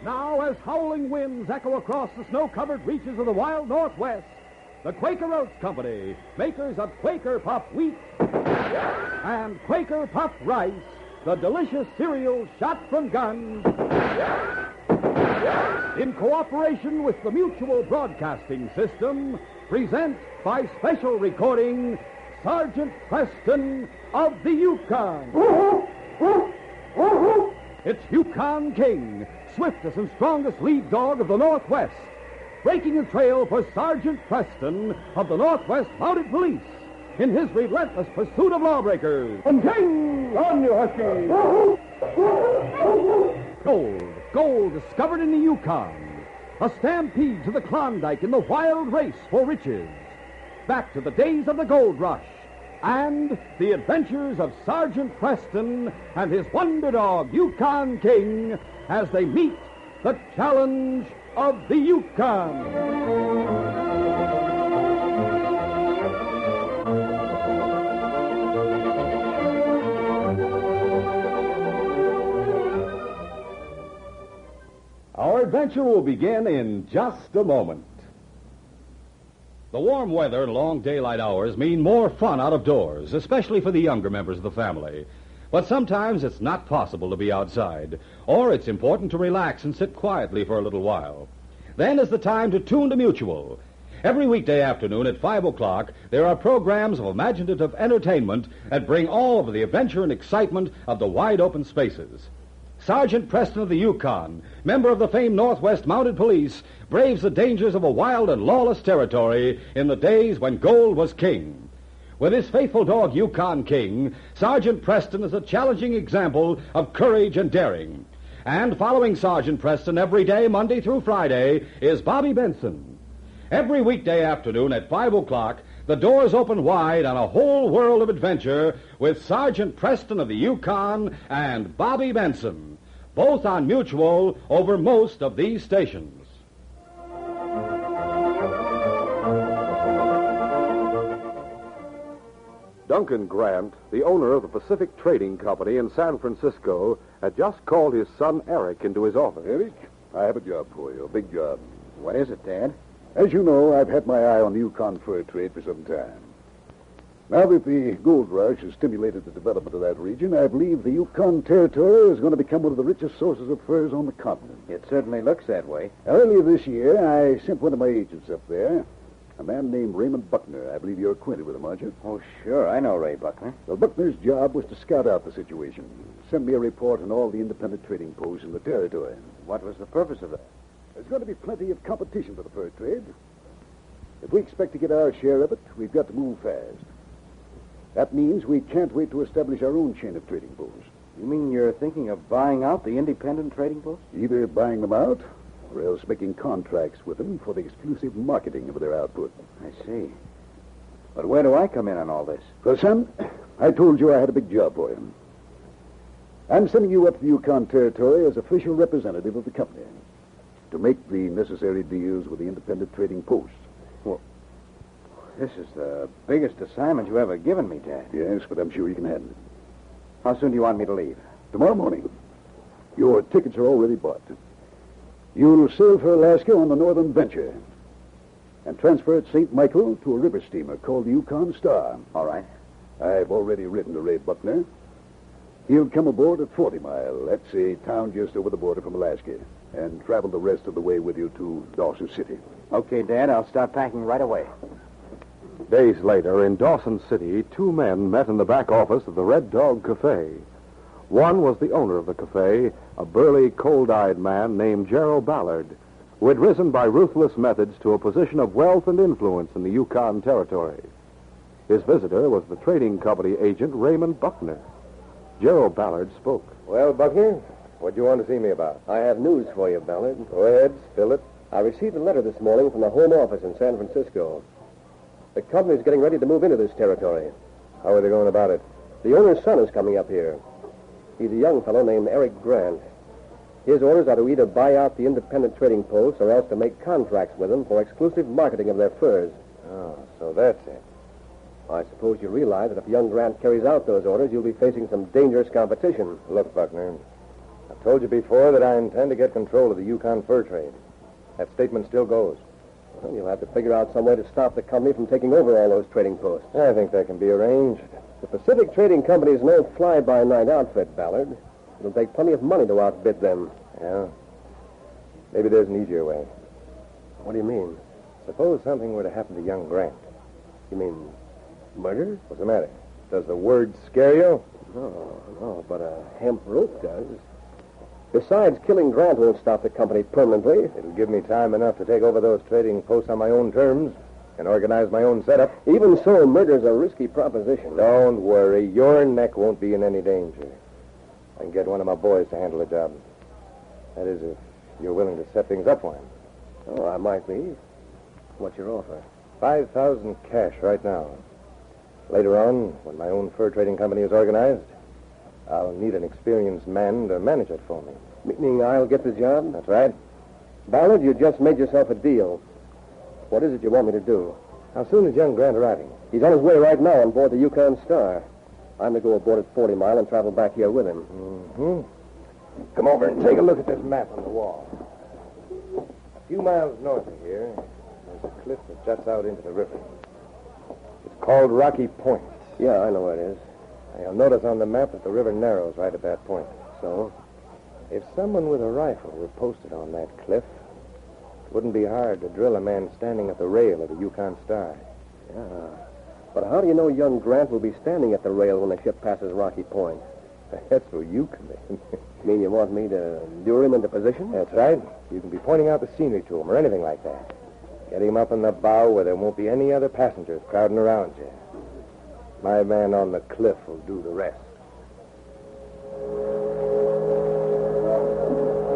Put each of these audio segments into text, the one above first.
Now, as howling winds echo across the snow-covered reaches of the wild Northwest, the Quaker Oats Company, makers of Quaker Puff Wheat and Quaker Puff Rice, the delicious cereal shot from guns, in cooperation with the Mutual Broadcasting System, present by special recording Sergeant Preston of the Yukon. It's Yukon King, swiftest and strongest lead dog of the Northwest, breaking the trail for Sergeant Preston of the Northwest Mounted Police in his relentless pursuit of lawbreakers. And King, on you, Husky! Gold discovered in the Yukon. A stampede to the Klondike in the wild race for riches. Back to the days of the gold rush. And the adventures of Sergeant Preston and his wonder dog, Yukon King, as they meet the challenge of the Yukon. Our adventure will begin in just a moment. The warm weather and long daylight hours mean more fun out of doors, especially for the younger members of the family. But sometimes it's not possible to be outside, or it's important to relax and sit quietly for a little while. Then is the time to tune to Mutual. Every weekday afternoon at 5 o'clock, there are programs of imaginative entertainment that bring all of the adventure and excitement of the wide-open spaces. Sergeant Preston of the Yukon, member of the famed Northwest Mounted Police, braves the dangers of a wild and lawless territory in the days when gold was king. With his faithful dog, Yukon King, Sergeant Preston is a challenging example of courage and daring. And following Sergeant Preston every day, Monday through Friday, is Bobby Benson. Every weekday afternoon at 5 o'clock, the doors open wide on a whole world of adventure with Sergeant Preston of the Yukon and Bobby Benson, both on Mutual over most of these stations. Duncan Grant, the owner of the Pacific Trading Company in San Francisco, had just called his son Eric into his office. Eric, I have a job for you, a big job. What is it, Dad? As you know, I've had my eye on the Yukon fur trade for some time. Now that the gold rush has stimulated the development of that region, I believe the Yukon Territory is going to become one of the richest sources of furs on the continent. It certainly looks that way. Earlier this year, I sent one of my agents up there, a man named Raymond Buckner. I believe you're acquainted with him, aren't you? Oh, sure. I know Ray Buckner. Well, Buckner's job was to scout out the situation, send me a report on all the independent trading posts in the territory. What was the purpose of that? There's going to be plenty of competition for the fur trade. If we expect to get our share of it, we've got to move fast. That means we can't wait to establish our own chain of trading posts. You mean you're thinking of buying out the independent trading posts? Either buying them out or else making contracts with them for the exclusive marketing of their output. I see. But where do I come in on all this? Well, son, I told you I had a big job for you. I'm sending you up to the Yukon Territory as official representative of the company to make the necessary deals with the independent trading posts. Well, this is the biggest assignment you ever given me, Dad. Yes, but I'm sure you can handle it. How soon do you want me to leave? Tomorrow morning. Your tickets are already bought. You'll sail for Alaska on the Northern Venture and transfer at St. Michael to a river steamer called the Yukon Star. All right. I've already written to Ray Buckner. He'll come aboard at 40 Mile. That's a town just over the border from Alaska, and travel the rest of the way with you to Dawson City. Okay, Dad. I'll start packing right away. Days later, in Dawson City, two men met in the back office of the Red Dog Cafe. One was the owner of the cafe, a burly, cold-eyed man named Gerald Ballard, who had risen by ruthless methods to a position of wealth and influence in the Yukon Territory. His visitor was the trading company agent Raymond Buckner. Gerald Ballard spoke. Well, Buckner, what do you want to see me about? I have news for you, Ballard. Go ahead, spill it. I received a letter this morning from the Home Office in San Francisco. The company's getting ready to move into this territory. How are they going about it? The owner's son is coming up here. He's a young fellow named Eric Grant. His orders are to either buy out the independent trading posts or else to make contracts with them for exclusive marketing of their furs. Oh, so that's it. I suppose you realize that if young Grant carries out those orders, you'll be facing some dangerous competition. Look, Buckner, I've told you before that I intend to get control of the Yukon fur trade. That statement still goes. Well, you'll have to figure out some way to stop the company from taking over all those trading posts. I think that can be arranged. The Pacific Trading Company is no fly-by-night outfit, Ballard. It'll take plenty of money to outbid them. Yeah. Maybe there's an easier way. What do you mean? Suppose something were to happen to young Grant. You mean murder? What's the matter? Does the word scare you? No, but a hemp rope does. Besides, killing Grant won't stop the company permanently. It'll give me time enough to take over those trading posts on my own terms and organize my own setup. Even so, murder's a risky proposition. Don't worry. Your neck won't be in any danger. I can get one of my boys to handle the job. That is, if you're willing to set things up for him. Oh, I might be. What's your offer? $5,000 cash right now. Later on, when my own fur trading company is organized, I'll need an experienced man to manage it for me. Meaning I'll get the job? That's right. Ballard, you just made yourself a deal. What is it you want me to do? How soon is young Grant arriving? He's on his way right now on board the Yukon Star. I'm to go aboard at 40 Mile and travel back here with him. Mm-hmm. Come over and take a look at this map on the wall. A few miles north of here, there's a cliff that juts out into the river. It's called Rocky Point. Yeah, I know where it is. You'll notice on the map that the river narrows right at that point. So, if someone with a rifle were posted on that cliff, it wouldn't be hard to drill a man standing at the rail of the Yukon Star. Yeah. But how do you know young Grant will be standing at the rail when the ship passes Rocky Point? That's where you come in. You mean you want me to lure him into position? That's right. You can be pointing out the scenery to him or anything like that. Get him up in the bow where there won't be any other passengers crowding around you. My man on the cliff will do the rest.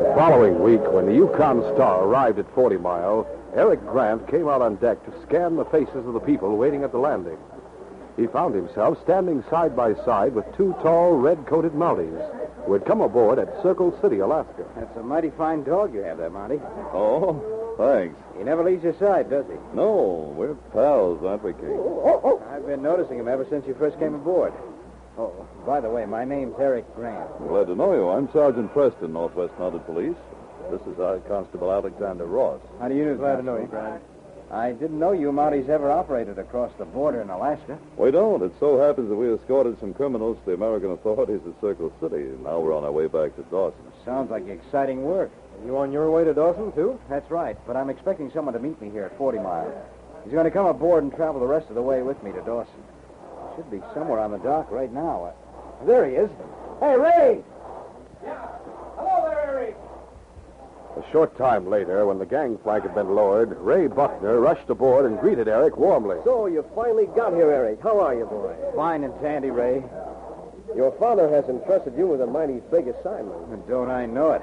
The following week, when the Yukon Star arrived at 40 Mile, Eric Grant came out on deck to scan the faces of the people waiting at the landing. He found himself standing side by side with two tall, red-coated Mounties who had come aboard at Circle City, Alaska. That's a mighty fine dog you have there, Monty. Oh, thanks. He never leaves your side, does he? No, we're pals, aren't we, King? I've been noticing him ever since you first came aboard. Oh, by the way, my name's Eric Grant. Glad to know you. I'm Sergeant Preston, Northwest Mounted Police. This is our Constable Alexander Ross. How do you do? Glad to know you, Grant. I didn't know you Mounties ever operated across the border in Alaska. We don't. It so happens that we escorted some criminals to the American authorities at Circle City. Now we're on our way back to Dawson. Sounds like exciting work. You on your way to Dawson, too? That's right, but I'm expecting someone to meet me here at 40 Mile. He's going to come aboard and travel the rest of the way with me to Dawson. Should be somewhere on the dock right now. There he is. Hey, Ray! Yeah. Hello there, Eric. A short time later, when the gangplank had been lowered, Ray Buckner rushed aboard and greeted Eric warmly. So, you finally got here, Eric. How are you, boy? Fine and dandy, Ray. Your father has entrusted you with a mighty big assignment. Don't I know it?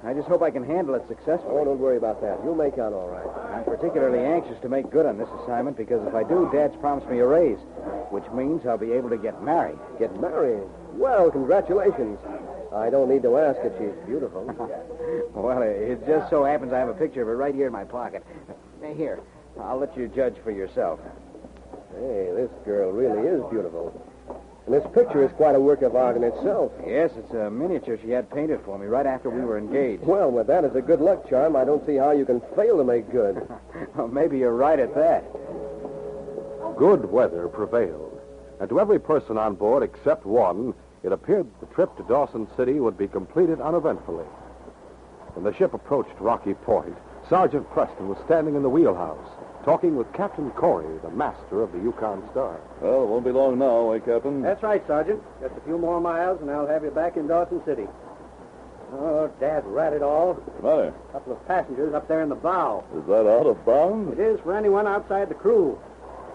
I just hope I can handle it successfully. Oh, don't worry about that. You'll make out all right. I'm particularly anxious to make good on this assignment because if I do, Dad's promised me a raise, which means I'll be able to get married. Get married? Well, congratulations. I don't need to ask if she's beautiful. Well, it just so happens I have a picture of her right here in my pocket. Here, I'll let you judge for yourself. Hey, this girl really is beautiful. And this picture is quite a work of art in itself. Yes, it's a miniature she had painted for me right after we were engaged. Well, with that as a good luck charm, I don't see how you can fail to make good. Well, maybe you're right at that. Good weather prevailed, and to every person on board except one, it appeared the trip to Dawson City would be completed uneventfully. When the ship approached Rocky Point, Sergeant Preston was standing in the wheelhouse, talking with Captain Corey, the master of the Yukon Star. Well, it won't be long now, eh, Captain? That's right, Sergeant. Just a few more miles, and I'll have you back in Dawson City. Oh, Dad, rat it all. What's the matter? A couple of passengers up there in the bow. Is that out of bounds? It is for anyone outside the crew.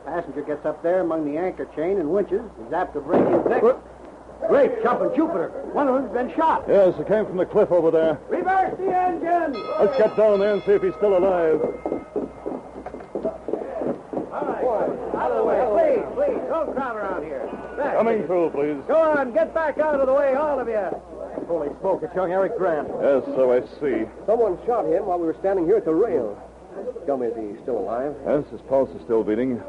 Passenger gets up there among the anchor chain and winches. He's apt to break his neck. Great jumping Jupiter. One of them's been shot. Yes, it came from the cliff over there. Reverse the engine! Let's get down there and see if he's still alive. All right. Out of the way. Please, don't crowd around here. Back. Coming through, please. Go on, get back out of the way, all of you. Holy smoke, it's young Eric Grant. Yes, so I see. Someone shot him while we were standing here at the rail. Tell me, is he still alive? Yes, his pulse is still beating.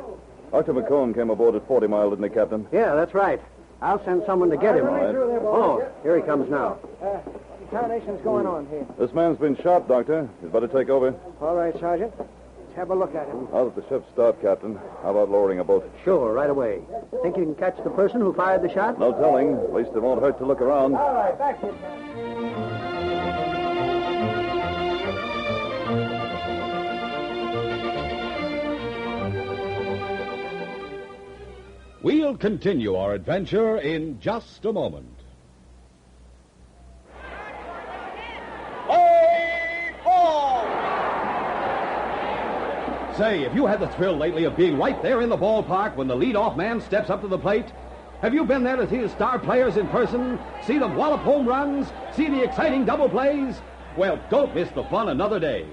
Dr. McCone came aboard at 40 Mile, didn't he, Captain? Yeah, that's right. I'll send someone to get him. All right. Oh, here he comes now. examination's going on here? This man's been shot, Doctor. You'd better take over. All right, Sergeant. Let's have a look at him. Now that the ship's stopped, Captain, how about lowering a boat? Sure, right away. Think you can catch the person who fired the shot? No telling. At least it won't hurt to look around. All right, back here. We'll continue our adventure in just a moment. Say, have you had the thrill lately of being right there in the ballpark when the leadoff man steps up to the plate? Have you been there to see the star players in person, see them wallop home runs, see the exciting double plays? Well, don't miss the fun another day.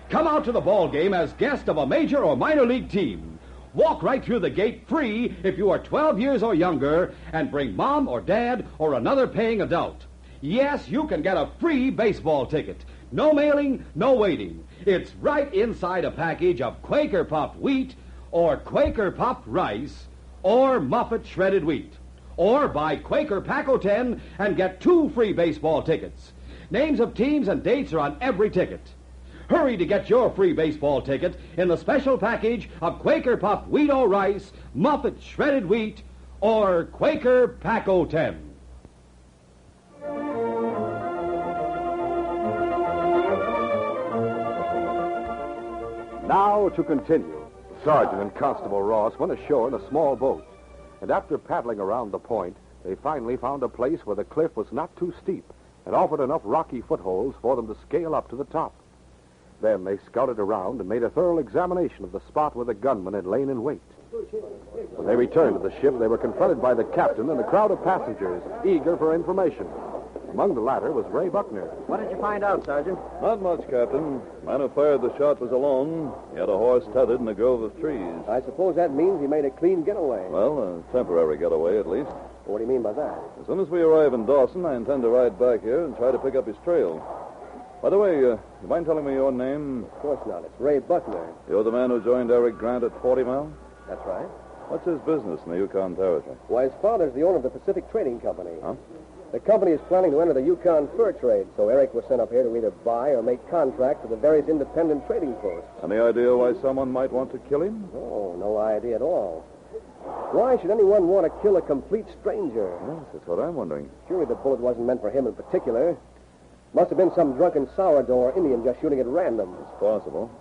Come out to the ball game as guest of a major or minor league team. Walk right through the gate free if you are 12 years or younger, and bring mom or dad or another paying adult. Yes, you can get a free baseball ticket. No mailing, no waiting. It's right inside a package of Quaker Puffed wheat or Quaker Puffed rice or Muffet shredded wheat. Or buy Quaker Pack-O-10 and get 2 free baseball tickets. Names of teams and dates are on every ticket. Hurry to get your free baseball ticket in the special package of Quaker Puffed wheat or rice, Muffet shredded wheat, or Quaker Pack-O-10. Now to continue. Sergeant and Constable Ross went ashore in a small boat, and after paddling around the point, they finally found a place where the cliff was not too steep and offered enough rocky footholds for them to scale up to the top. Then they scouted around and made a thorough examination of the spot where the gunman had lain in wait. When they returned to the ship, they were confronted by the captain and a crowd of passengers, eager for information. Among the latter was Ray Buckner. What did you find out, Sergeant? Not much, Captain. The man who fired the shot was alone. He had a horse tethered in a grove of trees. I suppose that means he made a clean getaway. Well, a temporary getaway, at least. What do you mean by that? As soon as we arrive in Dawson, I intend to ride back here and try to pick up his trail. By the way, you mind telling me your name? Of course not. It's Ray Buckner. You're the man who joined Eric Grant at 40 Mile? That's right. What's his business in the Yukon Territory? Why, his father's the owner of the Pacific Trading Company. Huh? The company is planning to enter the Yukon fur trade, so Eric was sent up here to either buy or make contracts with the various independent trading posts. Any idea why someone might want to kill him? Oh, no idea at all. Why should anyone want to kill a complete stranger? Yes, that's what I'm wondering. Surely the bullet wasn't meant for him in particular. Must have been some drunken sourdough or Indian just shooting at random. It's possible.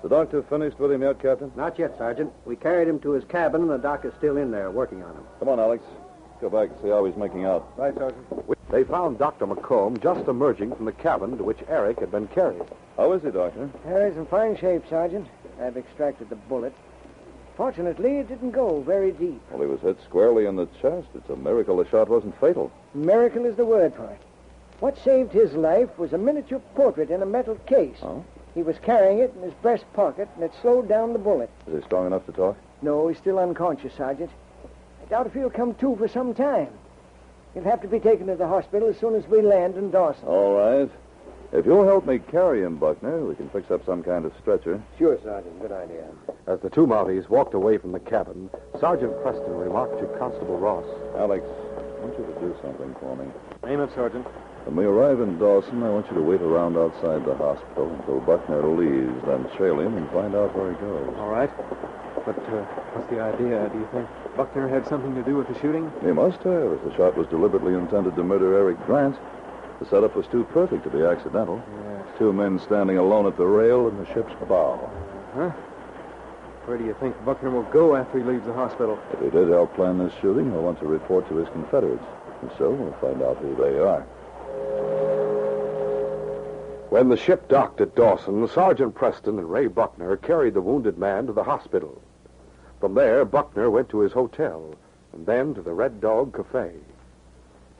The doctor finished with him yet, Captain? Not yet, Sergeant. We carried him to his cabin, and the doc is still in there working on him. Come on, Alex. Let's go back and see how he's making out. Right, Sergeant. They found Dr. McComb just emerging from the cabin to which Eric had been carried. How is he, Doctor? Harry's in fine shape, Sergeant. I've extracted the bullet. Fortunately, it didn't go very deep. Well, he was hit squarely in the chest. It's a miracle the shot wasn't fatal. Miracle is the word for it. What saved his life was a miniature portrait in a metal case. Oh? He was carrying it in his breast pocket, and it slowed down the bullet. Is he strong enough to talk? No, he's still unconscious, Sergeant. I doubt if he'll come to for some time. He'll have to be taken to the hospital as soon as we land in Dawson. All right. If you'll help me carry him, Buckner, we can fix up some kind of stretcher. Sure, Sergeant. Good idea. As the two Mounties walked away from the cabin, Sergeant Preston remarked to Constable Ross. Alex, I want you to do something for me. Name it, Sergeant. When we arrive in Dawson, I want you to wait around outside the hospital until Buckner leaves, then trail him and find out where he goes. All right. But what's the idea? Do you think Buckner had something to do with the shooting? He must have, if the shot was deliberately intended to murder Eric Grant. The setup was too perfect to be accidental. Yes. Two men standing alone at the rail in the ship's bow. Huh? Where do you think Buckner will go after he leaves the hospital? If he did help plan this shooting, he'll want to report to his Confederates. And so we'll find out who they are. When the ship docked at Dawson, Sergeant Preston and Ray Buckner carried the wounded man to the hospital. From there, Buckner went to his hotel, and then to the Red Dog Cafe.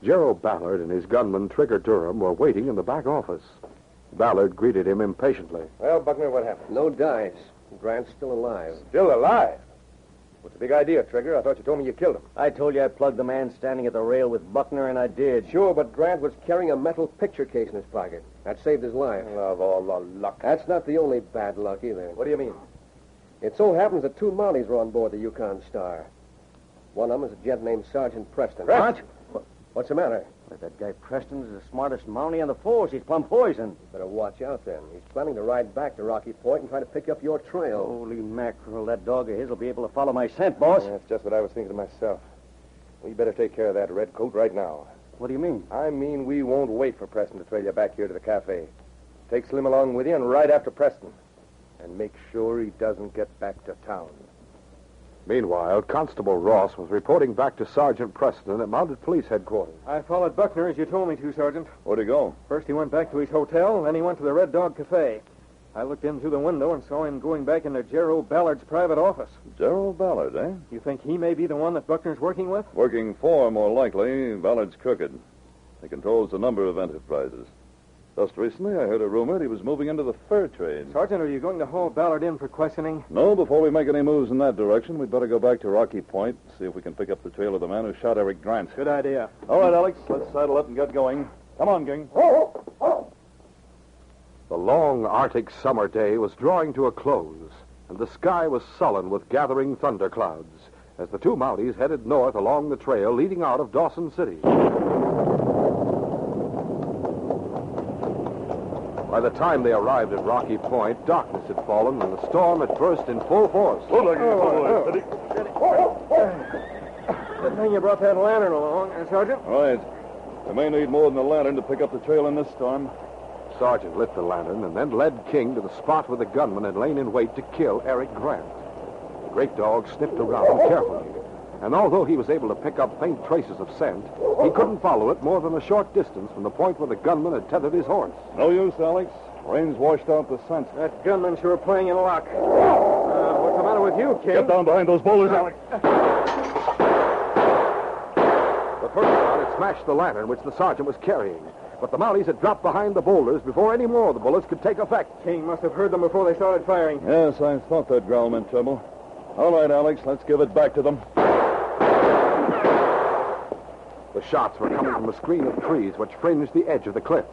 Gerald Ballard and his gunman, Trigger Durham, were waiting in the back office. Ballard greeted him impatiently. Well, Buckner, what happened? No dice. Grant's still alive. Still alive? What's the big idea, Trigger? I thought you told me you killed him. I told you I plugged the man standing at the rail with Buckner, and I did. Sure, but Grant was carrying a metal picture case in his pocket. That saved his life. Of all the luck. That's not the only bad luck either. What do you mean? It so happens that two Mounties were on board the Yukon Star. One of them is a gent named Sergeant Preston. What? What's the matter? But that guy Preston's the smartest Mountie on the force. He's plumb poisoned. Better watch out, then. He's planning to ride back to Rocky Point and try to pick up your trail. Holy mackerel, that dog of his will be able to follow my scent, boss. That's just what I was thinking to myself. We better take care of that redcoat right now. What do you mean? I mean we won't wait for Preston to trail you back here to the cafe. Take Slim along with you and ride after Preston. And make sure he doesn't get back to town. Meanwhile, Constable Ross was reporting back to Sergeant Preston at Mounted Police Headquarters. I followed Buckner as you told me to, Sergeant. Where'd he go? First he went back to his hotel, then he went to the Red Dog Cafe. I looked in through the window and saw him going back into Gerald Ballard's private office. Gerald Ballard, eh? You think he may be the one that Buckner's working with? Working for, more likely. Ballard's crooked. He controls a number of enterprises. Just recently, I heard a rumor that he was moving into the fur trade. Sergeant, are you going to haul Ballard in for questioning? No, before we make any moves in that direction, we'd better go back to Rocky Point, see if we can pick up the trail of the man who shot Eric Grant. Good idea. All right, Alex, let's saddle up and get going. Come on, King. The long Arctic summer day was drawing to a close, and the sky was sullen with gathering thunderclouds as the two Mounties headed north along the trail leading out of Dawson City. By the time they arrived at Rocky Point, darkness had fallen and the storm had burst in full force. Good thing you brought that lantern along, Sergeant. Right. We may need more than a lantern to pick up the trail in this storm. Sergeant lit the lantern and then led King to the spot where the gunman had lain in wait to kill Eric Grant. The great dog sniffed around carefully, and although he was able to pick up faint traces of scent, he couldn't follow it more than a short distance from the point where the gunman had tethered his horse. No use, Alex. Rain's washed out the scent. That gunman's sure playing in luck. What's the matter with you, King? Get down behind those boulders, Alex. The first shot had smashed the lantern which the sergeant was carrying, but the Mounties had dropped behind the boulders before any more of the bullets could take effect. King must have heard them before they started firing. Yes, I thought that growl meant trouble. All right, Alex, let's give it back to them. The shots were coming from a screen of trees which fringed the edge of the cliff.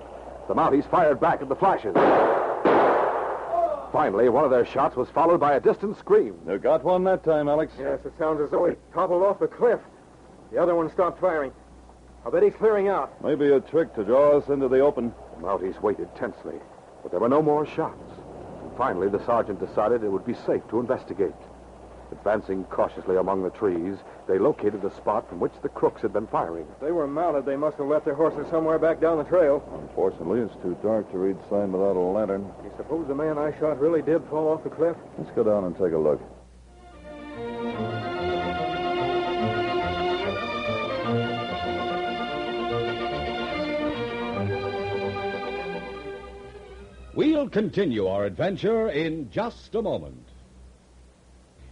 The Mounties fired back at the flashes. Finally, one of their shots was followed by a distant scream. You got one that time, Alex. Yes, it sounds as though he toppled off the cliff. The other one stopped firing. I'll bet he's clearing out. Maybe a trick to draw us into the open. The Mounties waited tensely, but there were no more shots. And finally, the sergeant decided it would be safe to investigate. Advancing cautiously among the trees, they located the spot from which the crooks had been firing. If they were mounted, they must have left their horses somewhere back down the trail. Unfortunately, it's too dark to read sign without a lantern. You suppose the man I shot really did fall off the cliff? Let's go down and take a look. We'll continue our adventure in just a moment.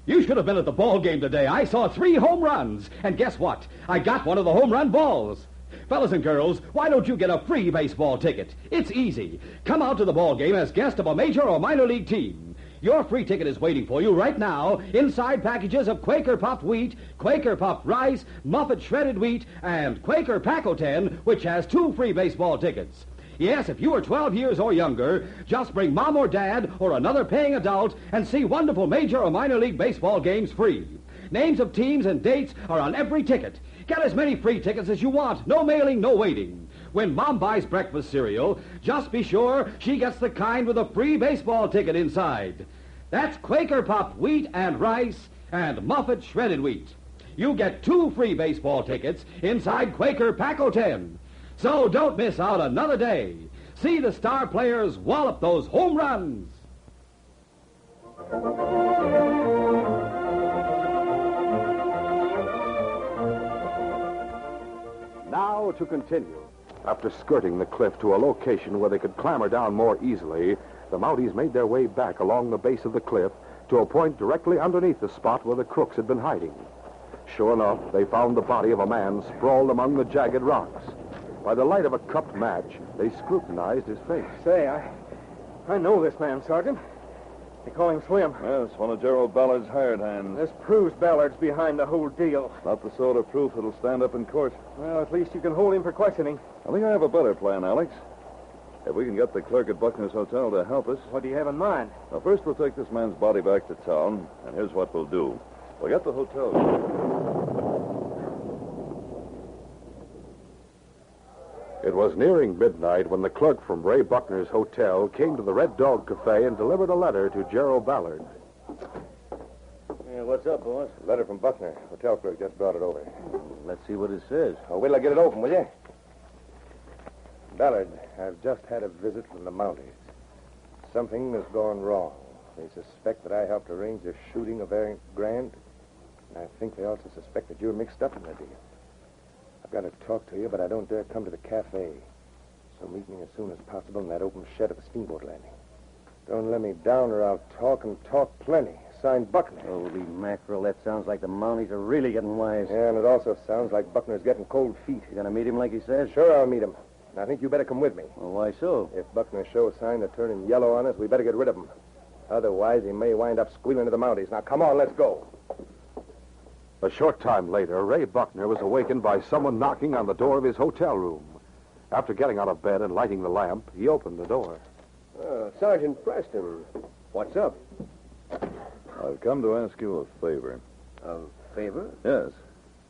You should have been at the ball game today. I saw 3 home runs. And guess what? I got one of the home run balls. Fellas and girls, why don't you get a free baseball ticket? It's easy. Come out to the ball game as guest of a major or minor league team. Your free ticket is waiting for you right now inside packages of Quaker Puffed Wheat, Quaker Puffed Rice, Muffet Shredded Wheat, and Quaker Pack-O-10, which has 2 free baseball tickets. Yes, if you are 12 years or younger, just bring mom or dad or another paying adult and see wonderful major or minor league baseball games free. Names of teams and dates are on every ticket. Get as many free tickets as you want. No mailing, no waiting. When Mom buys breakfast cereal, just be sure she gets the kind with a free baseball ticket inside. That's Quaker Puffed Wheat and Rice and Muffet Shredded Wheat. You get 2 free baseball tickets inside Quaker Pack-O-10. So don't miss out another day. See the star players wallop those home runs. Now to continue. After skirting the cliff to a location where they could clamber down more easily, the Mounties made their way back along the base of the cliff to a point directly underneath the spot where the crooks had been hiding. Sure enough, they found the body of a man sprawled among the jagged rocks. By the light of a cupped match, they scrutinized his face. Say, I know this man, Sergeant. They call him Slim. Yes, one of Gerald Ballard's hired hands. This proves Ballard's behind the whole deal. Not the sort of proof that'll stand up in court. Well, at least you can hold him for questioning. I think I have a better plan, Alex. If we can get the clerk at Buckner's Hotel to help us. What do you have in mind? Now, first we'll take this man's body back to town, and here's what we'll do. We'll get the hotel. It was nearing midnight when the clerk from Ray Buckner's hotel came to the Red Dog Cafe and delivered a letter to Gerald Ballard. Yeah, what's up, boss? Letter from Buckner. Hotel clerk just brought it over. Let's see what it says. Oh, wait till I get it open, will you? Ballard, I've just had a visit from the Mounties. Something has gone wrong. They suspect that I helped arrange the shooting of Eric Grant. And I think they also suspect that you're mixed up in the deal. I've got to talk to you, but I don't dare come to the cafe. So meet me as soon as possible in that open shed at the steamboat landing. Don't let me down or I'll talk and talk plenty. Signed, Buckner. Holy mackerel, that sounds like the Mounties are really getting wise. Yeah, and it also sounds like Buckner's getting cold feet. You gonna meet him like he says? Sure, I'll meet him. And I think you better come with me. Well, why so? If Buckner shows sign of turning yellow on us, we better get rid of him. Otherwise, he may wind up squealing to the Mounties. Now, come on, let's go. A short time later, Ray Buckner was awakened by someone knocking on the door of his hotel room. After getting out of bed and lighting the lamp, he opened the door. Sergeant Preston. What's up? I've come to ask you a favor. A favor? Yes.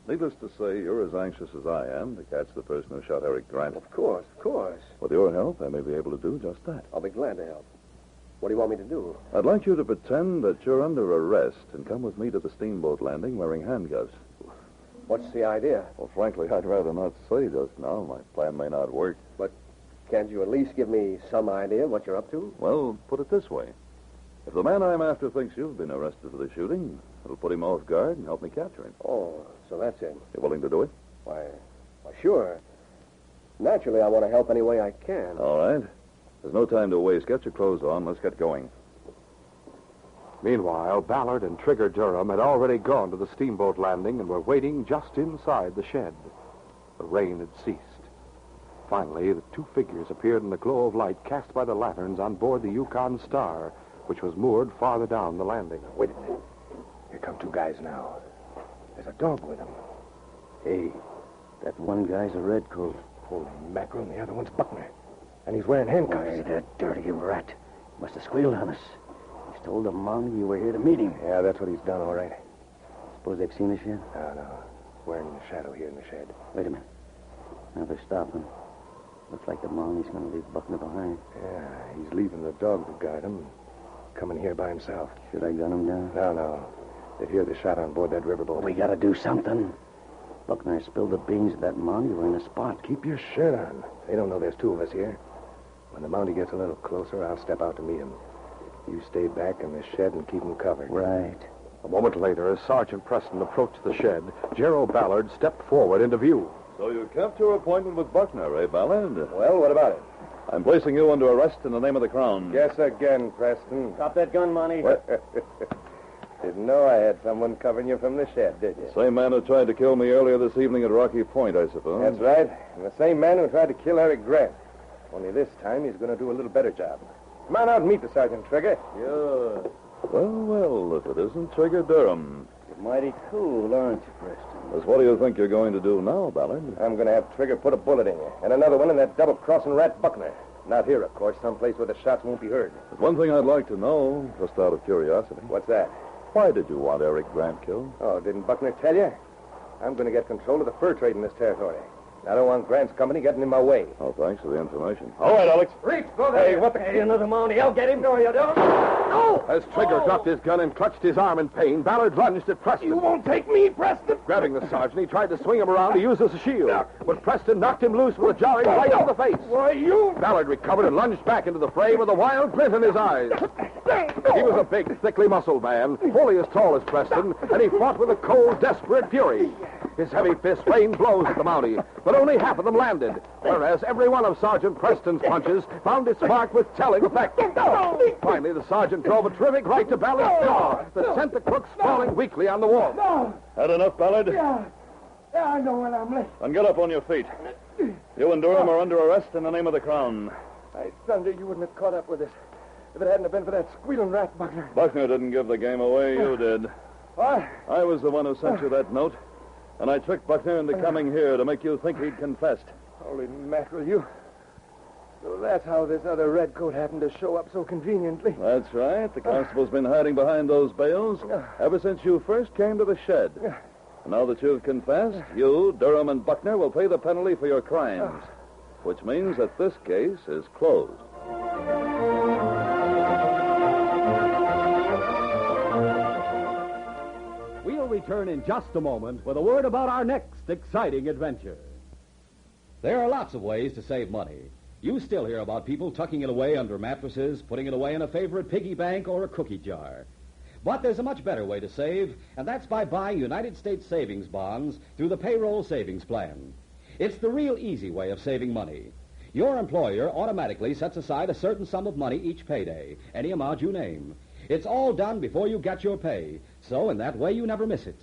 Needless to say, you're as anxious as I am to catch the person who shot Eric Grant. Of course, of course. With your help, I may be able to do just that. I'll be glad to help. What do you want me to do? I'd like you to pretend that you're under arrest and come with me to the steamboat landing wearing handcuffs. What's the idea? Well, frankly, I'd rather not say just now. My plan may not work. But can't you at least give me some idea what you're up to? Well, put it this way. If the man I'm after thinks you've been arrested for the shooting, it'll put him off guard and help me capture him. Oh, so that's it. You willing to do it? Why, sure. Naturally, I want to help any way I can. All right. There's no time to waste. Get your clothes on. Let's get going. Meanwhile, Ballard and Trigger Durham had already gone to the steamboat landing and were waiting just inside the shed. The rain had ceased. Finally, the two figures appeared in the glow of light cast by the lanterns on board the Yukon Star, which was moored farther down the landing. Wait a minute. Here come two guys now. There's a dog with them. Hey, that one guy's a redcoat. Holy mackerel, and the other one's Buckner. And he's wearing handcuffs. Why, that dirty rat. Must have squealed on us. He's told the Mountie you were here to meet him. Yeah, that's what he's done, all right. Suppose they've seen us yet? No. We're in the shadow here in the shed. Wait a minute. Now they're stopping. Looks like the Mountie's going to leave Buckner behind. Yeah, he's leaving the dog to guard him. Coming here by himself. Should I gun him down? No. They hear the shot on board that riverboat. We got to do something. Buckner spilled the beans of that Mountie. We're in a spot. Keep your shirt on. They don't know there's two of us here. When the Mountie gets a little closer, I'll step out to meet him. You stay back in the shed and keep him covered. Right. A moment later, as Sergeant Preston approached the shed, Gerald Ballard stepped forward into view. So you kept your appointment with Buckner, eh, Ballard? Well, what about it? I'm placing you under arrest in the name of the Crown. Guess again, Preston. Drop that gun, Mountie. Didn't know I had someone covering you from the shed, did you? Same man who tried to kill me earlier this evening at Rocky Point, I suppose. That's right. And the same man who tried to kill Eric Grant. Only this time he's going to do a little better job. Come on out and meet the Sergeant, Trigger. Sure. Well, if it isn't Trigger Durham. You're mighty cool, aren't you, Preston? Well, what do you think you're going to do now, Ballard? I'm going to have Trigger put a bullet in you. And another one in that double-crossing rat Buckner. Not here, of course. Someplace where the shots won't be heard. There's one thing I'd like to know, just out of curiosity. What's that? Why did you want Eric Grant killed? Oh, didn't Buckner tell you? I'm going to get control of the fur trade in this territory. I don't want Grant's company getting in my way. Oh, thanks for the information. All right, Alex. Reach, go there. Hey, what the... Hey, another Mountie. I'll get him. No, you don't. No! As Trigger dropped his gun and clutched his arm in pain, Ballard lunged at Preston. You won't take me, Preston. Grabbing the sergeant, he tried to swing him around to use as a shield. But Preston knocked him loose with a jarring right in the face. Why, you... Ballard recovered and lunged back into the fray with a wild glint in his eyes. He was a big, thickly muscled man, fully as tall as Preston, and he fought with a cold, desperate fury. His heavy fist rained blows at the Mountie, but only half of them landed, whereas every one of Sergeant Preston's punches found its mark with telling effect. Finally, the sergeant drove a terrific right to Ballard's jaw that sent the crooks falling weakly on the wall. No. Had enough, Ballard? Yeah, I know when I'm left. Then get up on your feet. You and Durham are under arrest in the name of the Crown. I thunder you wouldn't have caught up with us if it hadn't have been for that squealing rat, Buckner. Buckner didn't give the game away. You did. What? I was the one who sent you that note, and I tricked Buckner into coming here to make you think he'd confessed. Holy mackerel, you... So that's how this other redcoat happened to show up so conveniently. That's right. The constable's been hiding behind those bales ever since you first came to the shed. Now that you've confessed, you, Durham, and Buckner will pay the penalty for your crimes. which means that this case is closed. We'll return in just a moment with a word about our next exciting adventure. There are lots of ways to save money. You still hear about people tucking it away under mattresses, putting it away in a favorite piggy bank or a cookie jar. But there's a much better way to save, and that's by buying United States savings bonds through the payroll savings plan. It's the real easy way of saving money. Your employer automatically sets aside a certain sum of money each payday, any amount you name. It's all done before you get your pay, so in that way you never miss it.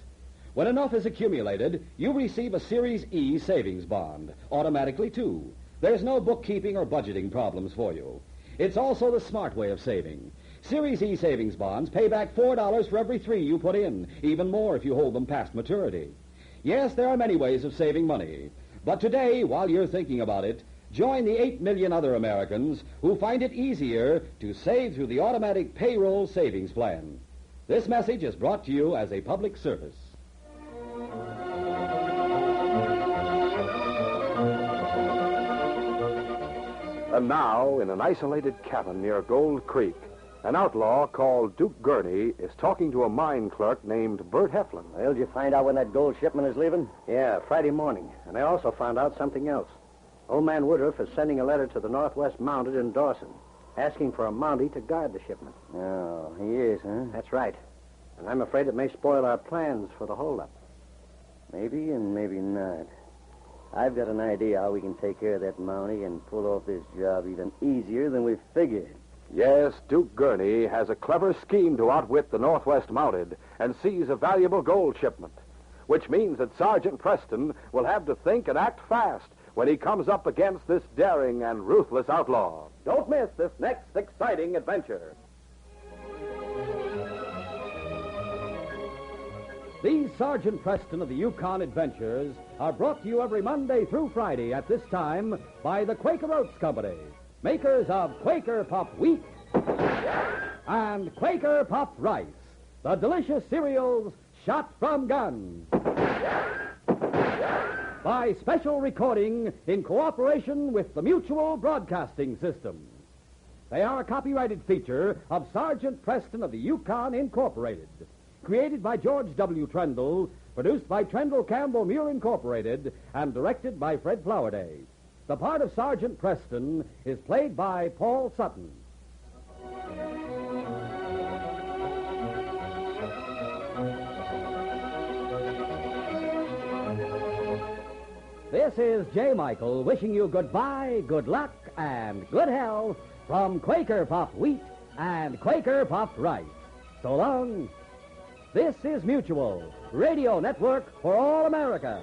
When enough is accumulated, you receive a Series E savings bond, automatically too. There's no bookkeeping or budgeting problems for you. It's also the smart way of saving. Series E savings bonds pay back $4 for every $3 you put in, even more if you hold them past maturity. Yes, there are many ways of saving money. But today, while you're thinking about it, join the 8 million other Americans who find it easier to save through the automatic payroll savings plan. This message is brought to you as a public service. And now, in an isolated cabin near Gold Creek, an outlaw called Duke Gurney is talking to a mine clerk named Bert Heflin. Well, did you find out when that gold shipment is leaving? Yeah, Friday morning. And I also found out something else. Old man Woodruff is sending a letter to the Northwest Mounted in Dawson, asking for a Mountie to guard the shipment. Oh, he is, huh? That's right. And I'm afraid it may spoil our plans for the holdup. Maybe and maybe not. I've got an idea how we can take care of that Mountie and pull off this job even easier than we figured. Yes, Duke Gurney has a clever scheme to outwit the Northwest Mounted and seize a valuable gold shipment, which means that Sergeant Preston will have to think and act fast when he comes up against this daring and ruthless outlaw. Don't miss this next exciting adventure. These Sergeant Preston of the Yukon Adventures are brought to you every Monday through Friday at this time by the Quaker Oats Company, makers of Quaker Puff Wheat and Quaker Puff Rice, the delicious cereals shot from guns. By special recording in cooperation with the Mutual Broadcasting System. They are a copyrighted feature of Sergeant Preston of the Yukon Incorporated, created by George W. Trendle, produced by Trendle Campbell Muir Incorporated, and directed by Fred Flowerday. The part of Sergeant Preston is played by Paul Sutton. This is J. Michael wishing you goodbye, good luck, and good health from Quaker Puff Wheat and Quaker Puff Rice. So long. This is Mutual, Radio Network for all America.